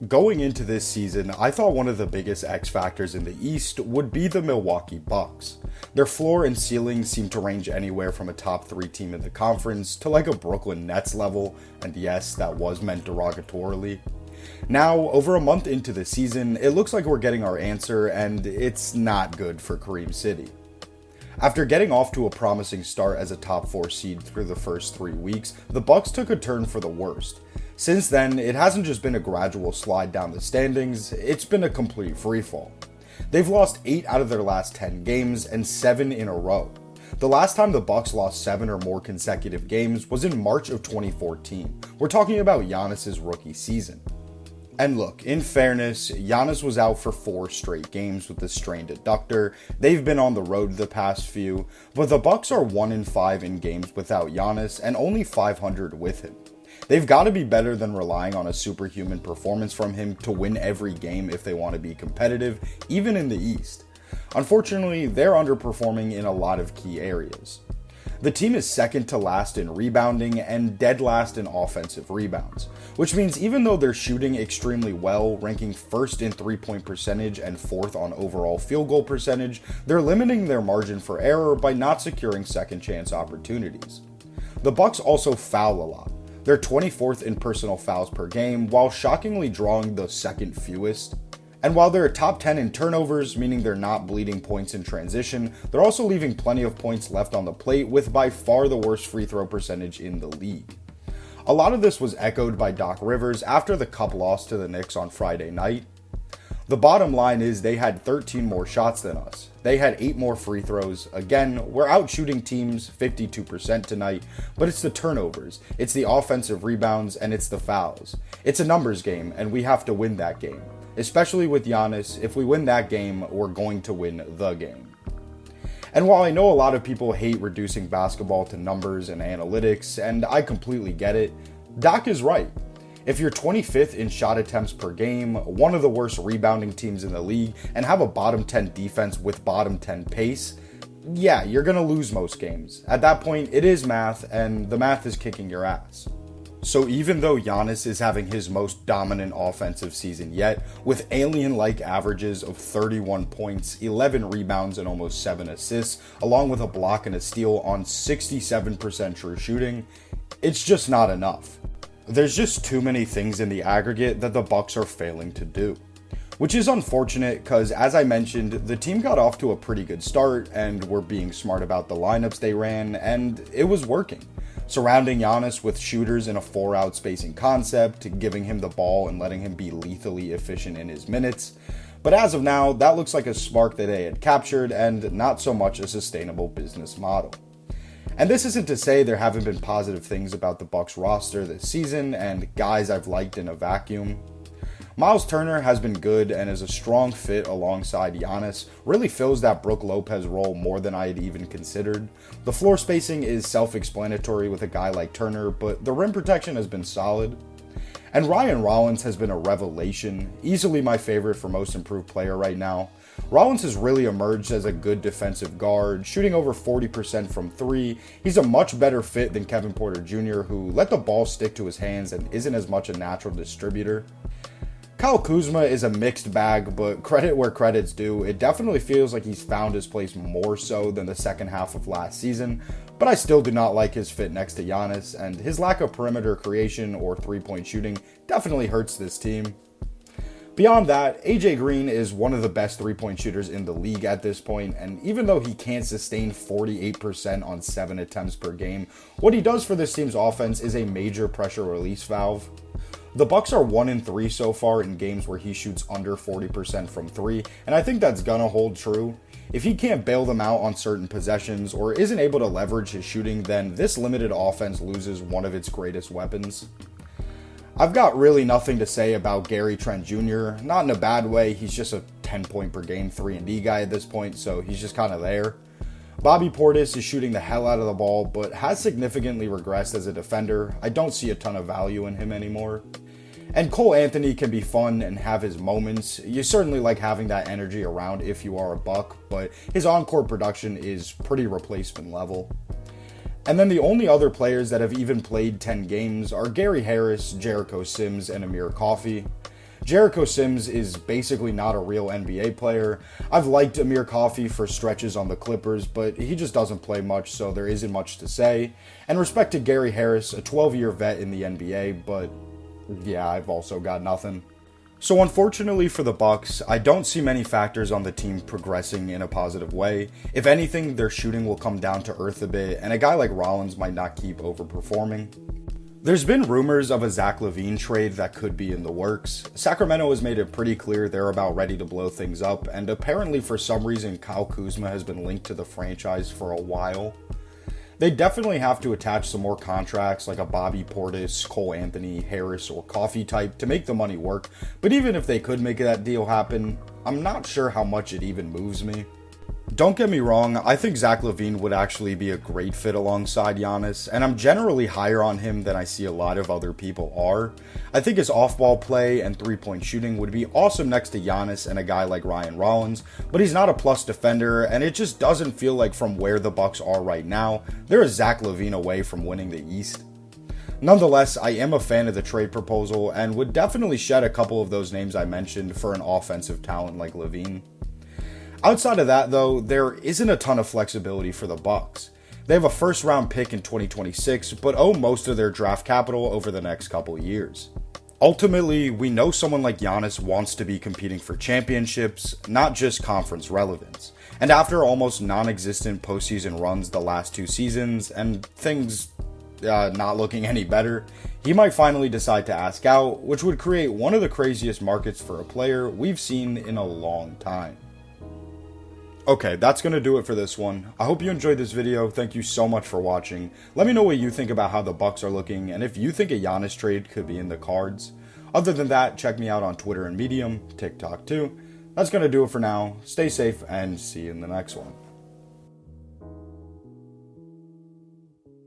Going into this season, I thought one of the biggest X factors in the East would be the Milwaukee Bucks. Their floor and ceiling seem to range anywhere from a top 3 team in the conference to like a Brooklyn Nets level, and yes, that was meant derogatorily. Now, over a month into the season, it looks like we're getting our answer, and it's not good for Kareem City. After getting off to a promising start as a top 4 seed through the first 3 weeks, the Bucks took a turn for the worst. Since then, it hasn't just been a gradual slide down the standings, it's been a complete freefall. They've lost 8 out of their last 10 games and 7 in a row. The last time the Bucks lost 7 or more consecutive games was in March of 2014. We're talking about Giannis's rookie season. And look, in fairness, Giannis was out for 4 straight games with a strained adductor. They've been on the road the past few, but the Bucks are 1-5 in games without Giannis and only 500 with him. They've got to be better than relying on a superhuman performance from him to win every game if they want to be competitive, even in the East. Unfortunately, they're underperforming in a lot of key areas. The team is second to last in rebounding and dead last in offensive rebounds, which means even though they're shooting extremely well, ranking first in 3-point percentage and 4th on overall field goal percentage, they're limiting their margin for error by not securing second chance opportunities. The Bucks also foul a lot. They're 24th in personal fouls per game, while shockingly drawing the second fewest. And while they're top 10 in turnovers, meaning they're not bleeding points in transition, they're also leaving plenty of points left on the plate with by far the worst free throw percentage in the league. A lot of this was echoed by Doc Rivers after the Cup loss to the Knicks on Friday night. The bottom line is they had 13 more shots than us. They had 8 more free throws. Again, we're out shooting teams 52% tonight, but it's the turnovers, it's the offensive rebounds, and it's the fouls. It's a numbers game, and we have to win that game. Especially with Giannis, if we win that game, we're going to win the game. And while I know a lot of people hate reducing basketball to numbers and analytics, and I completely get it, Doc is right. If you're 25th in shot attempts per game, one of the worst rebounding teams in the league, and have a bottom 10 defense with bottom 10 pace, yeah, you're going to lose most games. At that point, it is math, and the math is kicking your ass. So even though Giannis is having his most dominant offensive season yet, with alien-like averages of 31 points, 11 rebounds, and almost 7 assists, along with a block and a steal on 67% true shooting, it's just not enough. There's just too many things in the aggregate that the Bucks are failing to do. Which is unfortunate because, as I mentioned, the team got off to a pretty good start and were being smart about the lineups they ran, and it was working. Surrounding Giannis with shooters in a 4-out spacing concept, giving him the ball and letting him be lethally efficient in his minutes. But as of now, that looks like a spark that they had captured and not so much a sustainable business model. And this isn't to say there haven't been positive things about the Bucks roster this season and guys I've liked in a vacuum. Miles Turner has been good and is a strong fit alongside Giannis, really fills that Brook Lopez role more than I had even considered. The floor spacing is self-explanatory with a guy like Turner, but the rim protection has been solid. And Ryan Rollins has been a revelation, easily my favorite for most improved player right now. Rollins has really emerged as a good defensive guard, shooting over 40% from 3. He's a much better fit than Kevin Porter Jr., who let the ball stick to his hands and isn't as much a natural distributor. Kyle Kuzma is a mixed bag, but credit where credit's due. It definitely feels like he's found his place more so than the second half of last season, but I still do not like his fit next to Giannis, and his lack of perimeter creation or 3-point shooting definitely hurts this team. Beyond that, AJ Green is one of the best 3-point shooters in the league at this point, and even though he can't sustain 48% on 7 attempts per game, what he does for this team's offense is a major pressure release valve. The Bucks are 1-3 so far in games where he shoots under 40% from 3, and I think that's gonna hold true. If he can't bail them out on certain possessions or isn't able to leverage his shooting, then this limited offense loses one of its greatest weapons. I've got really nothing to say about Gary Trent Jr., not in a bad way, he's just a 10-point per game 3-and-D guy at this point, so he's just kind of there. Bobby Portis is shooting the hell out of the ball, but has significantly regressed as a defender. I don't see a ton of value in him anymore. And Cole Anthony can be fun and have his moments. You certainly like having that energy around if you are a Buck, but his on-court production is pretty replacement level. And then the only other players that have even played 10 games are Gary Harris, Jericho Sims, and Amir Coffey. Jericho Sims is basically not a real NBA player. I've liked Amir Coffey for stretches on the Clippers, but he just doesn't play much, so there isn't much to say. And respect to Gary Harris, a 12-year vet in the NBA, but yeah, I've also got nothing. So unfortunately for the Bucks, I don't see many factors on the team progressing in a positive way. If anything, their shooting will come down to earth a bit, and a guy like Rollins might not keep overperforming. There's been rumors of a Zach LaVine trade that could be in the works. Sacramento has made it pretty clear they're about ready to blow things up, and apparently for some reason Kyle Kuzma has been linked to the franchise for a while. They definitely have to attach some more contracts like a Bobby Portis, Cole Anthony, Harris, or Coffey type to make the money work, but even if they could make that deal happen, I'm not sure how much it even moves me. Don't get me wrong, I think Zach LaVine would actually be a great fit alongside Giannis, and I'm generally higher on him than I see a lot of other people are. I think his off-ball play and three-point shooting would be awesome next to Giannis and a guy like Ryan Rollins, but he's not a plus defender, and it just doesn't feel like from where the Bucks are right now, they're a Zach LaVine away from winning the East. Nonetheless, I am a fan of the trade proposal and would definitely shed a couple of those names I mentioned for an offensive talent like LaVine. Outside of that, though, there isn't a ton of flexibility for the Bucks. They have a first-round pick in 2026, but owe most of their draft capital over the next couple years. Ultimately, we know someone like Giannis wants to be competing for championships, not just conference relevance. And after almost non-existent postseason runs the last 2 seasons, and things not looking any better, he might finally decide to ask out, which would create one of the craziest markets for a player we've seen in a long time. Okay, that's going to do it for this one. I hope you enjoyed this video. Thank you so much for watching. Let me know what you think about how the Bucks are looking and if you think a Giannis trade could be in the cards. Other than that, check me out on Twitter and Medium, TikTok too. That's going to do it for now. Stay safe and see you in the next one.